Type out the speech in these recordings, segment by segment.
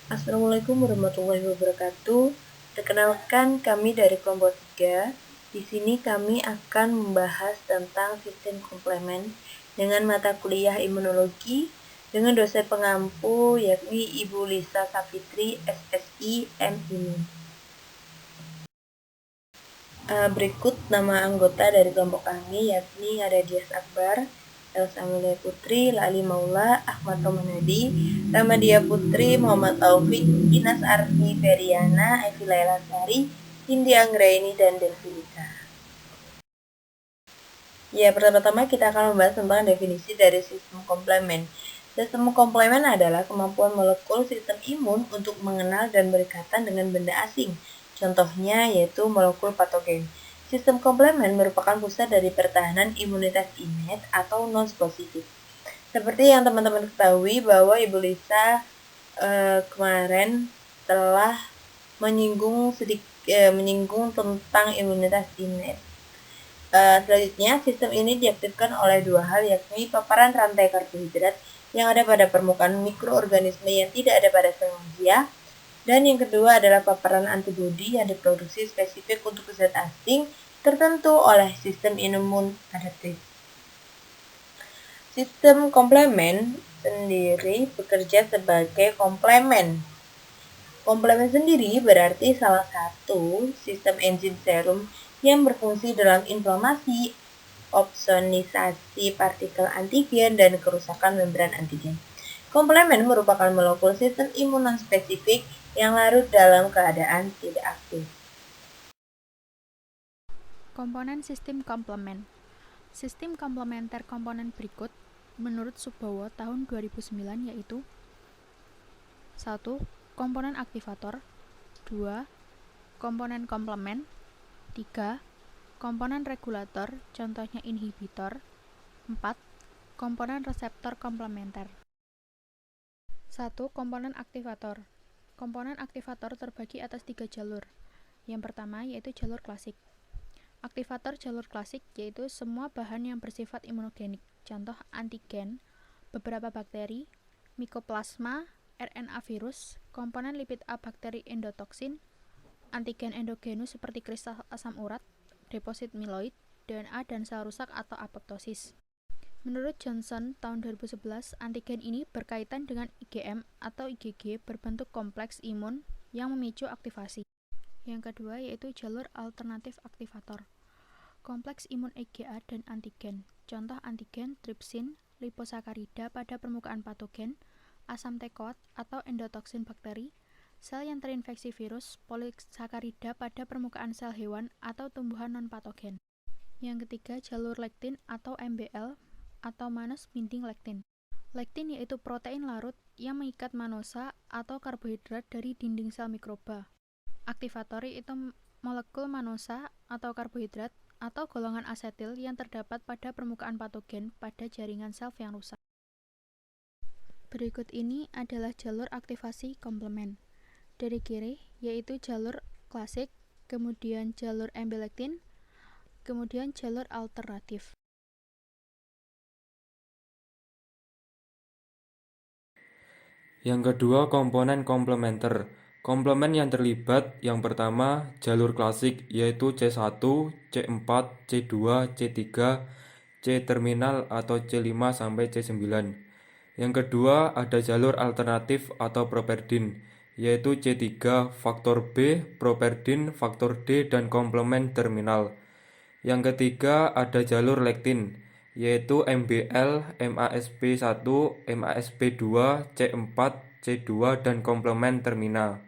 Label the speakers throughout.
Speaker 1: Assalamualaikum warahmatullahi wabarakatuh. Perkenalkan kami dari kelompok 3. Di sini kami akan membahas tentang sistem komplement dengan mata kuliah imunologi dengan dosen pengampu yakni Ibu Lisa Safitri, SSI, M.Imun. Berikut nama anggota dari kelompok kami yakni ada Dias Akbar, Elsa Amelia Putri, Lali Maula, Ahmad Romanadi, Ramadia Putri, Muhammad Taufik, Inas Arfi Feriana, Evi Laila Sari, Cindy Anggraini, dan Delvilita. Ya, pertama-tama kita akan membahas tentang definisi dari sistem komplement. Sistem komplement adalah kemampuan molekul sistem imun untuk mengenal dan berikatan dengan benda asing. Contohnya yaitu molekul patogen. Sistem komplement merupakan pusat dari pertahanan imunitas innate atau non-spesifik. Seperti yang teman-teman ketahui bahwa Ibu Lisa kemarin telah menyinggung tentang imunitas innate. Selanjutnya, sistem ini diaktifkan oleh dua hal, yakni paparan rantai karbohidrat yang ada pada permukaan mikroorganisme yang tidak ada pada sel manusia, dan yang kedua adalah paparan antibodi yang diproduksi spesifik untuk zat asing tertentu oleh sistem imun adaptif. Sistem komplement sendiri bekerja sebagai komplement. Komplement sendiri berarti salah satu sistem enzim serum yang berfungsi dalam inflamasi, opsonisasi partikel antigen, dan kerusakan membran antigen. Komplement merupakan molekul sistem imun non-spesifik yang larut dalam keadaan tidak aktif.
Speaker 2: Komponen sistem komplement. Sistem komplementer komponen berikut menurut Subowo tahun 2009 yaitu 1. Komponen aktivator 2. Komponen komplement 3. Komponen regulator, contohnya inhibitor 4. Komponen reseptor komplementer. 1. Komponen aktivator. Komponen aktivator terbagi atas 3 jalur. Yang pertama yaitu jalur klasik. Aktivator jalur klasik yaitu semua bahan yang bersifat imunogenik, contoh antigen, beberapa bakteri, mikoplasma, RNA virus, komponen lipid A bakteri endotoksin, antigen endogenus seperti kristal asam urat, deposit mieloid, DNA, dan sel rusak atau apoptosis. Menurut Johnson tahun 2011, antigen ini berkaitan dengan IgM atau IgG berbentuk kompleks imun yang memicu aktivasi. Yang kedua yaitu jalur alternatif aktivator. Kompleks imun IgA dan antigen. Contoh antigen tripsin, liposakarida pada permukaan patogen, asam tekoat atau endotoksin bakteri, sel yang terinfeksi virus, polisakarida pada permukaan sel hewan atau tumbuhan non-patogen. Yang ketiga jalur lektin atau MBL atau manus binding lektin. Lektin yaitu protein larut yang mengikat manosa atau karbohidrat dari dinding sel mikroba. Aktivator itu molekul manosa atau karbohidrat atau golongan asetil yang terdapat pada permukaan patogen pada jaringan sel yang rusak. Berikut ini adalah jalur aktivasi komplement. Dari kiri yaitu jalur klasik, kemudian jalur MB-lektin, kemudian jalur alternatif.
Speaker 3: Yang kedua, komponen komplementer. Komplement yang terlibat yang pertama jalur klasik yaitu C1, C4, C2, C3, C terminal atau C5 sampai C9. Yang kedua ada jalur alternatif atau properdin yaitu C3, faktor B, properdin, faktor D, dan komplement terminal. Yang ketiga ada jalur lektin yaitu MBL, MASP1, MASP2, C4, C2, dan komplement terminal.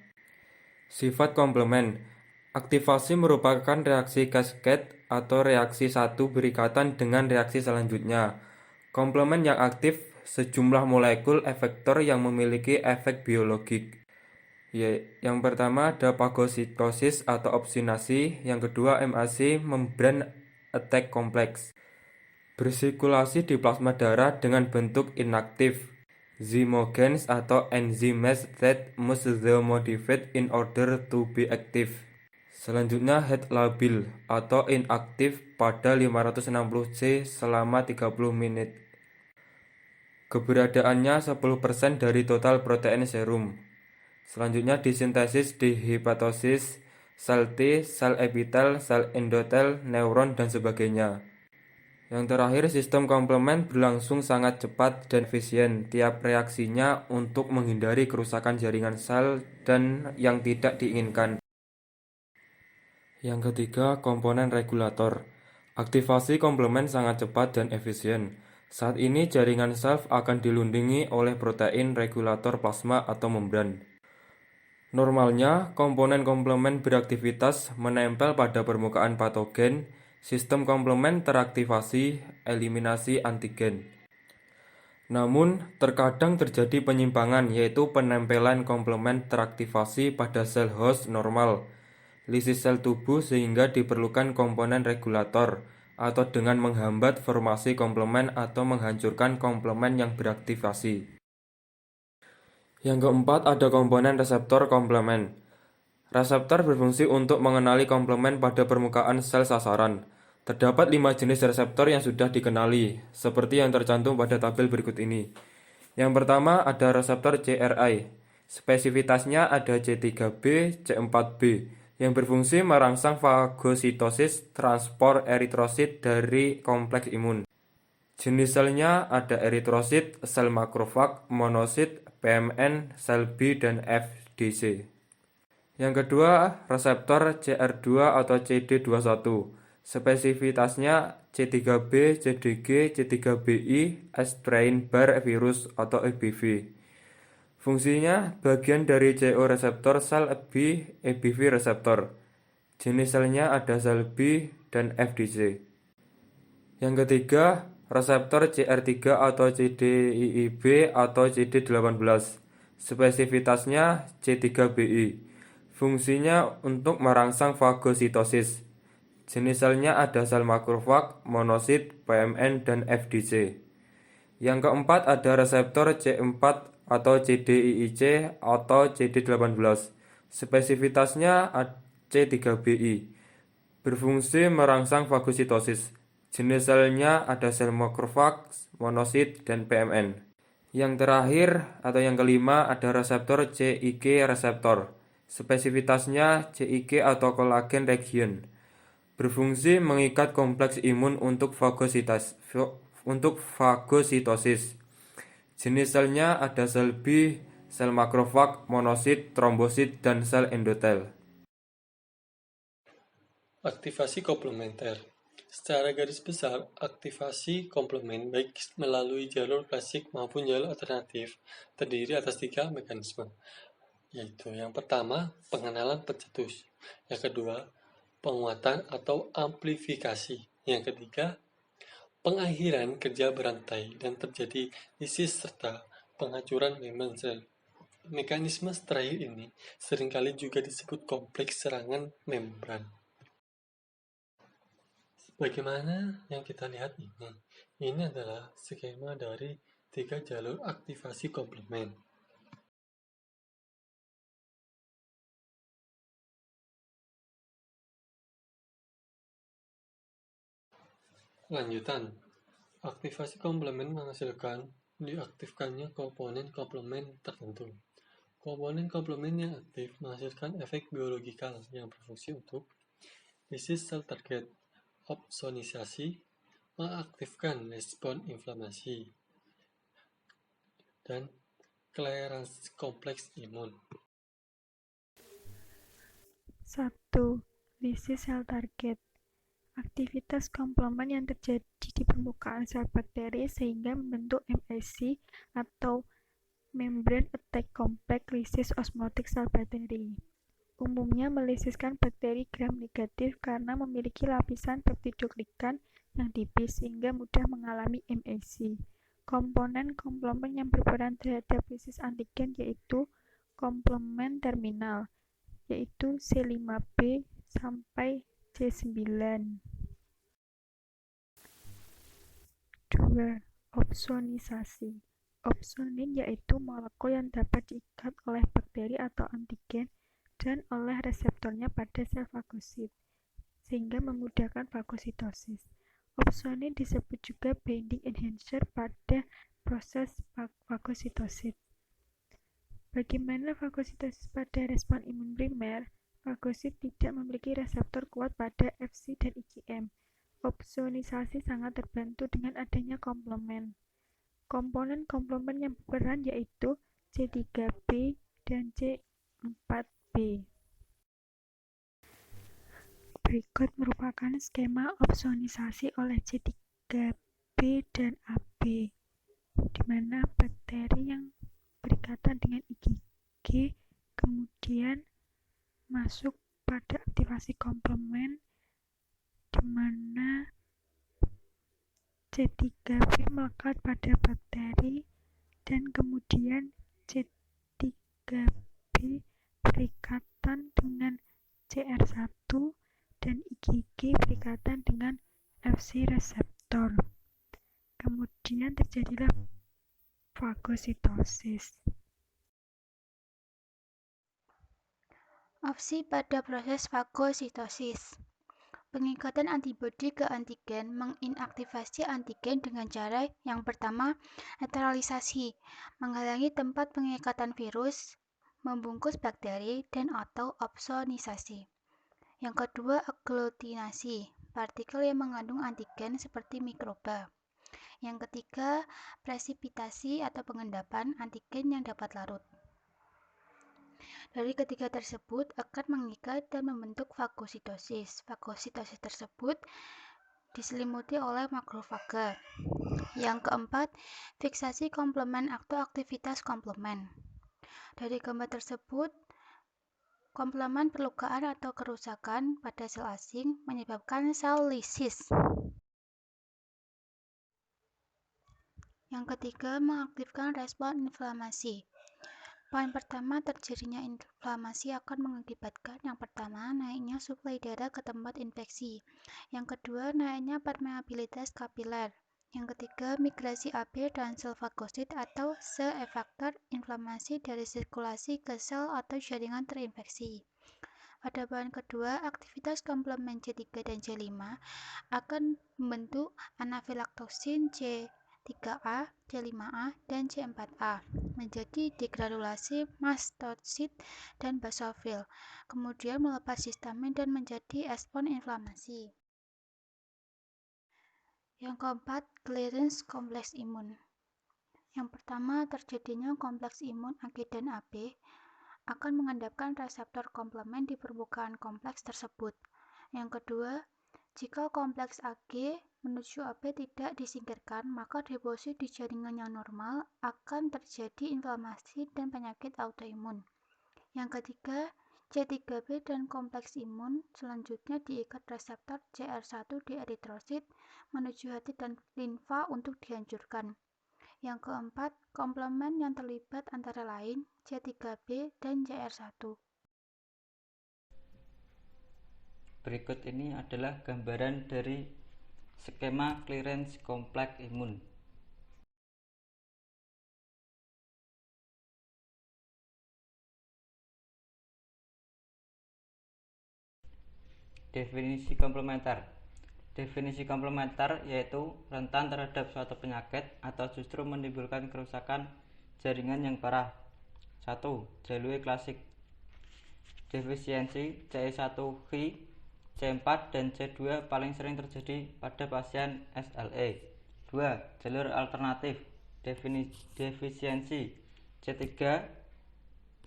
Speaker 3: Sifat komplement. Aktivasi merupakan reaksi kasket atau reaksi satu berikatan dengan reaksi selanjutnya. Komplement yang aktif sejumlah molekul efektor yang memiliki efek biologik. Yang pertama ada fagositosis atau opsonasi, yang kedua MAC membrane attack complex. Bersirkulasi di plasma darah dengan bentuk inaktif. Zymogens atau enzymes that must be modified in order to be active. Selanjutnya head labil atau inaktif pada 560 C selama 30 menit. Keberadaannya 10% dari total protein serum. Selanjutnya disintesis di hepatosis, sel T, sel epitel, sel endotel, neuron, dan sebagainya. Yang terakhir, sistem komplement berlangsung sangat cepat dan efisien tiap reaksinya untuk menghindari kerusakan jaringan sel dan yang tidak diinginkan. Yang ketiga, komponen regulator. Aktivasi komplement sangat cepat dan efisien. Saat ini jaringan sel akan dilindungi oleh protein regulator plasma atau membran. Normalnya, komponen komplement beraktivitas menempel pada permukaan patogen. Sistem komplement teraktivasi eliminasi antigen. Namun, terkadang terjadi penyimpangan, yaitu penempelan komplement teraktivasi pada sel host normal, lisis sel tubuh, sehingga diperlukan komponen regulator, atau dengan menghambat formasi komplement atau menghancurkan komplement yang beraktivasi. Yang keempat, ada komponen reseptor komplement. Reseptor berfungsi untuk mengenali komplement pada permukaan sel sasaran. Terdapat 5 jenis reseptor yang sudah dikenali, seperti yang tercantum pada tabel berikut ini. Yang pertama ada reseptor CRI. Spesifitasnya ada C3b, C4b, yang berfungsi merangsang fagositosis transport eritrosit dari kompleks imun. Jenis selnya ada eritrosit, sel makrofag, monosit, PMN, sel B, dan FDC. Yang kedua, reseptor CR2 atau CD21. Spesifitasnya C3b, CDG, C3BI, Epstein-Barr virus atau EBV. Fungsinya bagian dari CO reseptor sel B, EBV reseptor. Jenis selnya ada sel B dan FDC. Yang ketiga, reseptor CR3 atau CDIIB atau CD18. Spesifitasnya C3BI. Fungsinya untuk merangsang fagositosis. Jenis selnya ada sel makrofag, monosit, PMN, dan FDC. Yang keempat ada reseptor C4 atau CDIIC atau CD18. Spesifitasnya C3BI. Berfungsi merangsang fagositosis. Jenis selnya ada sel makrofag, monosit, dan PMN. Yang terakhir atau yang kelima ada reseptor CIK reseptor. Spesifitasnya CIK atau collagen region. Berfungsi mengikat kompleks imun untuk fagositosis. Jenis selnya ada sel B, sel makrofag, monosit, trombosit, dan sel endotel.
Speaker 4: Aktivasi komplementer. Secara garis besar, aktivasi komplement baik melalui jalur klasik maupun jalur alternatif terdiri atas 3 mekanisme, yaitu yang pertama, pengenalan pencetus, yang kedua, penguatan atau amplifikasi, yang ketiga, pengakhiran kerja berantai dan terjadi lisis serta penghancuran membran sel. Mekanisme terakhir ini seringkali juga disebut kompleks serangan membran. Bagaimana yang kita lihat ini adalah skema dari 3 jalur aktivasi komplement. Lanjutan, aktivasi komplement menghasilkan diaktifkannya komponen komplement tertentu. Komponen komplement yang aktif menghasilkan efek biologikal yang berfungsi untuk lisis sel target, opsonisasi, mengaktifkan respon inflamasi, dan kleransi kompleks imun.
Speaker 2: 1. Lisis sel target. Aktivitas komplement yang terjadi di permukaan sel bakteri sehingga membentuk MAC atau Membrane Attack Complex Lysis Osmotic Cell Batteri. Umumnya melisiskan bakteri gram negatif karena memiliki lapisan peptidoglikan yang tipis sehingga mudah mengalami MAC. Komponen komplement yang berperan terhadap lisis antigen yaitu komplement terminal, yaitu C5b sampai C9. 2. Opsonisasi. Opsonin yaitu molekul yang dapat diikat oleh bakteri atau antigen dan oleh reseptornya pada sel fagosit, sehingga memudahkan fagositosis. Opsonin disebut juga binding enhancer pada proses fagositosis. Bagaimana fagositosis pada respon imun primer? Fagosit tidak memiliki reseptor kuat pada Fc dan IgM. Opsonisasi sangat terbantu dengan adanya komplemen. Komponen komplemen yang berperan yaitu C3b dan C4b. Berikut merupakan skema opsonisasi oleh C3b dan AB, di mana bakteri yang berikatan dengan IgG kemudian masuk pada aktivasi komplemen, di mana C3b melekat pada bakteri dan kemudian C3b berikatan dengan CR1 dan IgG berikatan dengan Fc reseptor. Kemudian terjadilah fagositosis.
Speaker 5: Opsi pada proses fagositosis. Pengikatan antibodi ke antigen menginaktivasi antigen dengan cara yang pertama, netralisasi, menghalangi tempat pengikatan virus, membungkus bakteri, dan atau opsonisasi. Yang kedua, aglutinasi, partikel yang mengandung antigen seperti mikroba. Yang ketiga, presipitasi atau pengendapan antigen yang dapat larut. Dari ketiga tersebut akan mengikat dan membentuk fagositosis. Fagositosis tersebut diselimuti oleh makrofaga. Yang keempat, fiksasi komplemen atau aktivitas komplemen. Dari gambar tersebut, komplemen perlukaan atau kerusakan pada sel asing menyebabkan sel lisis. Yang ketiga, mengaktifkan respon inflamasi. Poin pertama, terjadinya inflamasi akan mengakibatkan yang pertama, naiknya suplai darah ke tempat infeksi. Yang kedua, naiknya permeabilitas kapiler. Yang ketiga, migrasi AB dan sel fagosit atau se-efektor inflamasi dari sirkulasi ke sel atau jaringan terinfeksi. Pada poin kedua, aktivitas komplemen C3 dan C5 akan membentuk anafilaktosin C3A, C5A, dan C4A menjadi degranulasi mastosid dan basofil, kemudian melepas histamin dan menjadi espon inflamasi. Yang keempat, clearance kompleks imun. Yang pertama, terjadinya kompleks imun AG dan AB akan mengendapkan reseptor komplemen di permukaan kompleks tersebut. Yang kedua, jika kompleks AG menuju AB tidak disingkirkan, maka deposit di jaringan yang normal akan terjadi inflamasi dan penyakit autoimun. Yang ketiga, C3b dan kompleks imun selanjutnya diikat reseptor CR1 di eritrosit menuju hati dan limfa untuk dihancurkan. Yang keempat, komplemen yang terlibat antara lain C3b dan CR1.
Speaker 6: Berikut ini adalah gambaran dari skema clearance kompleks imun. Definisi komplementer. Definisi komplementer yaitu rentan terhadap suatu penyakit atau justru menimbulkan kerusakan jaringan yang parah. 1. Jalur klasik. Defisiensi C1Q, C4 dan C2 paling sering terjadi pada pasien SLE. 2. Jalur alternatif. Defisiensi C3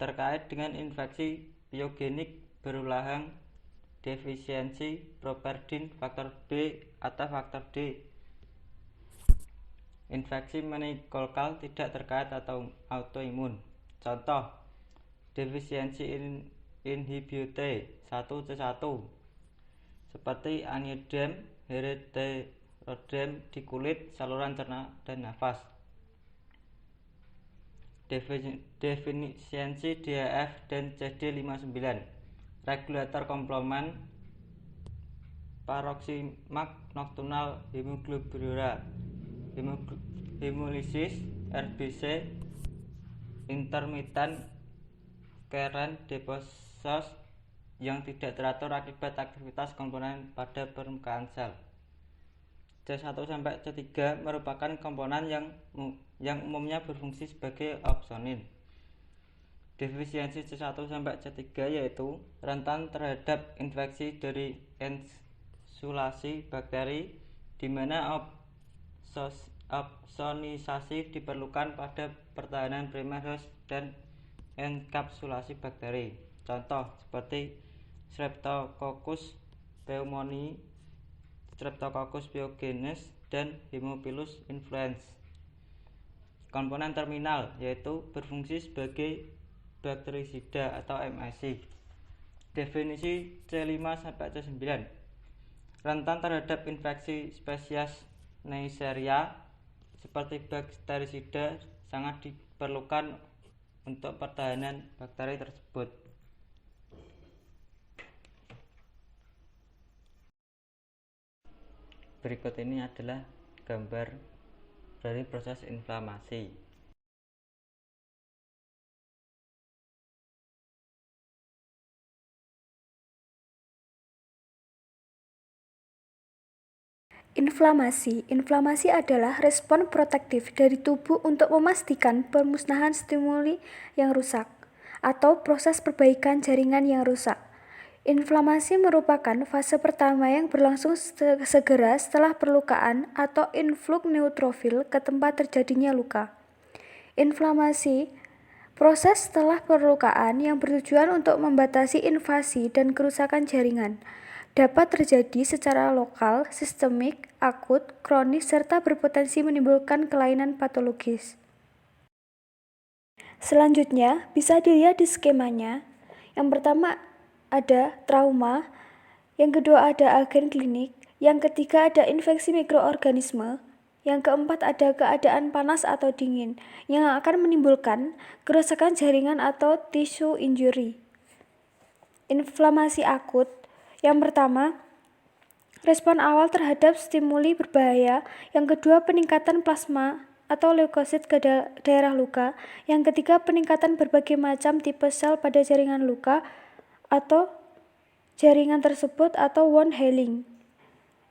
Speaker 6: terkait dengan infeksi piogenik berulang, defisiensi properdin faktor B atau faktor D. Infeksi meningokal tidak terkait atau autoimun. Contoh, defisiensi inhibitase 1C1 seperti aniodem, heterodem di kulit, saluran cerna dan nafas. Defisiensi DHF dan CD59 regulator komplemen paroxysmal nocturnal hemoglobinuria, hemolisis, RBC, intermittent current deposit yang tidak teratur akibat aktivitas komponen pada permukaan sel. C1 sampai C3 merupakan komponen yang umumnya berfungsi sebagai opsonin. Defisiensi C1 sampai C3 yaitu rentan terhadap infeksi dari insulasi bakteri, di mana opsonisasi diperlukan pada pertahanan primer host dan enkapsulasi bakteri. Contoh seperti Streptococcus pneumoniae, Streptococcus pyogenes, dan Haemophilus influenzae. Komponen terminal yaitu berfungsi sebagai bakterisida atau MSC. Definisi C5-C9. Rentan terhadap infeksi spesies Neisseria seperti bakterisida sangat diperlukan untuk pertahanan bakteri tersebut. Berikut ini adalah gambar dari proses inflamasi.
Speaker 7: Inflamasi adalah respon protektif dari tubuh untuk memastikan pemusnahan stimuli yang rusak atau proses perbaikan jaringan yang rusak. Inflamasi merupakan fase pertama yang berlangsung segera setelah perlukaan atau influx neutrofil ke tempat terjadinya luka. Inflamasi proses setelah perlukaan yang bertujuan untuk membatasi invasi dan kerusakan jaringan. Dapat terjadi secara lokal, sistemik, akut, kronis, serta berpotensi menimbulkan kelainan patologis. Selanjutnya, bisa dilihat di skemanya. Yang pertama ada trauma, yang kedua ada agen klinik, yang ketiga ada infeksi mikroorganisme, yang keempat ada keadaan panas atau dingin, yang akan menimbulkan kerusakan jaringan atau tissue injury. Inflamasi akut. Yang pertama, respon awal terhadap stimuli berbahaya. Yang kedua, peningkatan plasma atau leukosit ke daerah luka. Yang ketiga, peningkatan berbagai macam tipe sel pada jaringan luka atau jaringan tersebut atau wound healing.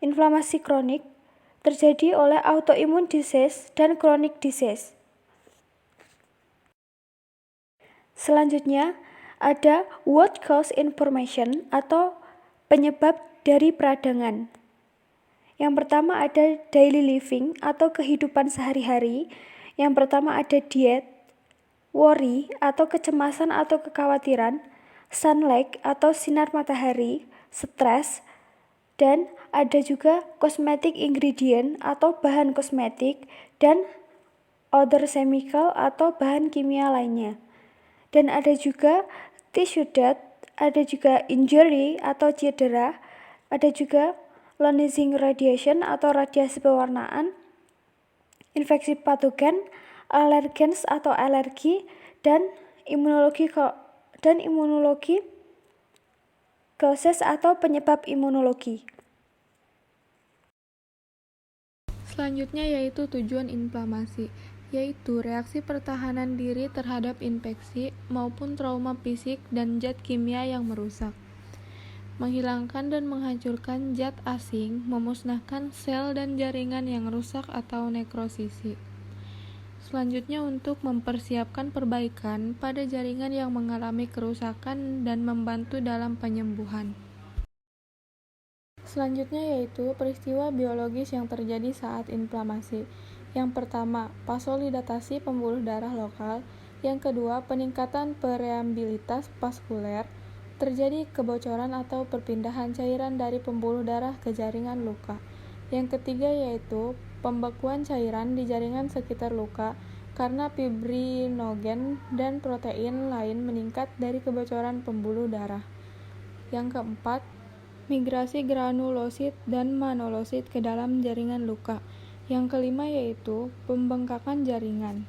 Speaker 7: Inflamasi kronik terjadi oleh autoimmune disease dan chronic disease. Selanjutnya, ada what cause information atau penyebab dari peradangan. Yang pertama ada daily living atau kehidupan sehari-hari. Yang pertama ada diet, worry atau kecemasan atau kekhawatiran, sunlight atau sinar matahari, stres, dan ada juga cosmetic ingredient atau bahan kosmetik dan other chemical atau bahan kimia lainnya. Dan ada juga tissue death, ada juga injury atau cedera, ada juga ionizing radiation atau radiasi pewarnaan, infeksi patogen, allergens atau alergi, dan imunologi causes atau penyebab imunologi.
Speaker 2: Selanjutnya yaitu tujuan inflamasi, yaitu reaksi pertahanan diri terhadap infeksi maupun trauma fisik dan zat kimia yang merusak. Menghilangkan dan menghancurkan zat asing, memusnahkan sel dan jaringan yang rusak atau nekrosisi. Selanjutnya untuk mempersiapkan perbaikan pada jaringan yang mengalami kerusakan dan membantu dalam penyembuhan. Selanjutnya yaitu peristiwa biologis yang terjadi saat inflamasi. Yang pertama, vasodilatasi pembuluh darah lokal. Yang kedua, peningkatan permeabilitas vaskuler. Terjadi kebocoran atau perpindahan cairan dari pembuluh darah ke jaringan luka. Yang ketiga yaitu pembekuan cairan di jaringan sekitar luka karena fibrinogen dan protein lain meningkat dari kebocoran pembuluh darah. Yang keempat, migrasi granulosit dan manulosit ke dalam jaringan luka. Yang kelima yaitu pembengkakan jaringan.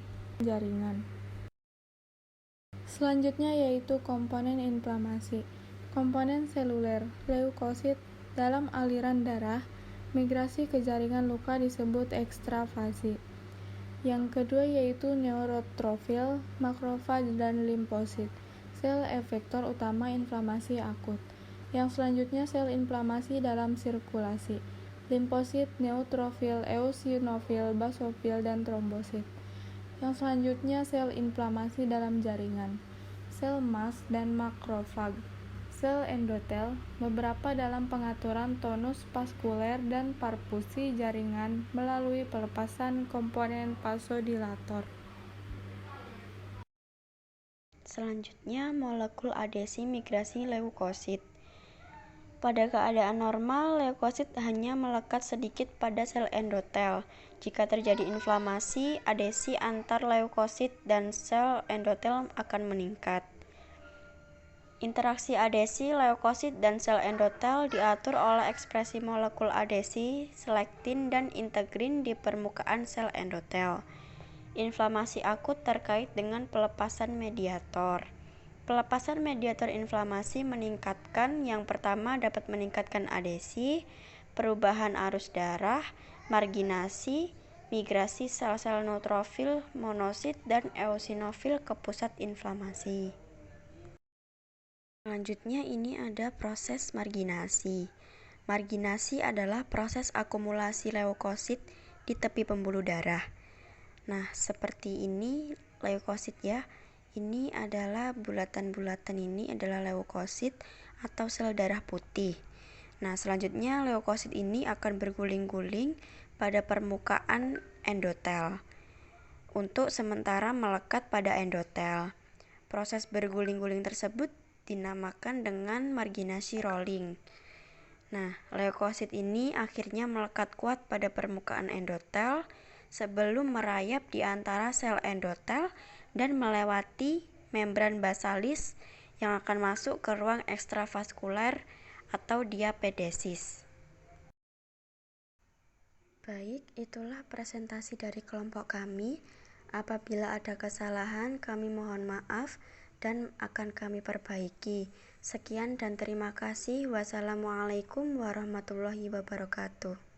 Speaker 2: Selanjutnya yaitu komponen inflamasi. Komponen seluler, leukosit dalam aliran darah, migrasi ke jaringan luka disebut ekstravasi. Yang kedua yaitu neutrotrofil, makrofag, dan limfosit, sel efektor utama inflamasi akut. Yang selanjutnya sel inflamasi dalam sirkulasi, limfosit, neutrofil, eosinofil, basofil, dan trombosit. Yang selanjutnya sel inflamasi dalam jaringan, sel mast dan makrofag, sel endotel, beberapa dalam pengaturan tonus vaskuler dan perfusi jaringan melalui pelepasan komponen vasodilator.
Speaker 8: Selanjutnya, molekul adesi migrasi leukosit. Pada keadaan normal, leukosit hanya melekat sedikit pada sel endotel. Jika terjadi inflamasi, adesi antar leukosit dan sel endotel akan meningkat. Interaksi adesi leukosit dan sel endotel diatur oleh ekspresi molekul adesi, selektin, dan integrin di permukaan sel endotel. Inflamasi akut terkait dengan pelepasan mediator. Pelepasan mediator inflamasi meningkatkan, yang pertama dapat meningkatkan adesi, perubahan arus darah, marginasi, migrasi sel-sel neutrofil, monosit, dan eosinofil ke pusat inflamasi. Selanjutnya ini ada proses marginasi. Marginasi adalah proses akumulasi leukosit di tepi pembuluh darah. Nah, seperti ini leukosit ya. Ini adalah bulatan-bulatan, ini adalah leukosit atau sel darah putih. Nah, selanjutnya leukosit ini akan berguling-guling pada permukaan endotel untuk sementara melekat pada endotel. Proses berguling-guling tersebut dinamakan dengan marginasi rolling. Nah, leukosit ini akhirnya melekat kuat pada permukaan endotel sebelum merayap di antara sel endotel dan melewati membran basalis yang akan masuk ke ruang ekstravaskuler atau diapedesis. Baik, itulah presentasi dari kelompok kami. Apabila ada kesalahan, kami mohon maaf dan akan kami perbaiki. Sekian dan terima kasih. Wassalamualaikum warahmatullahi wabarakatuh.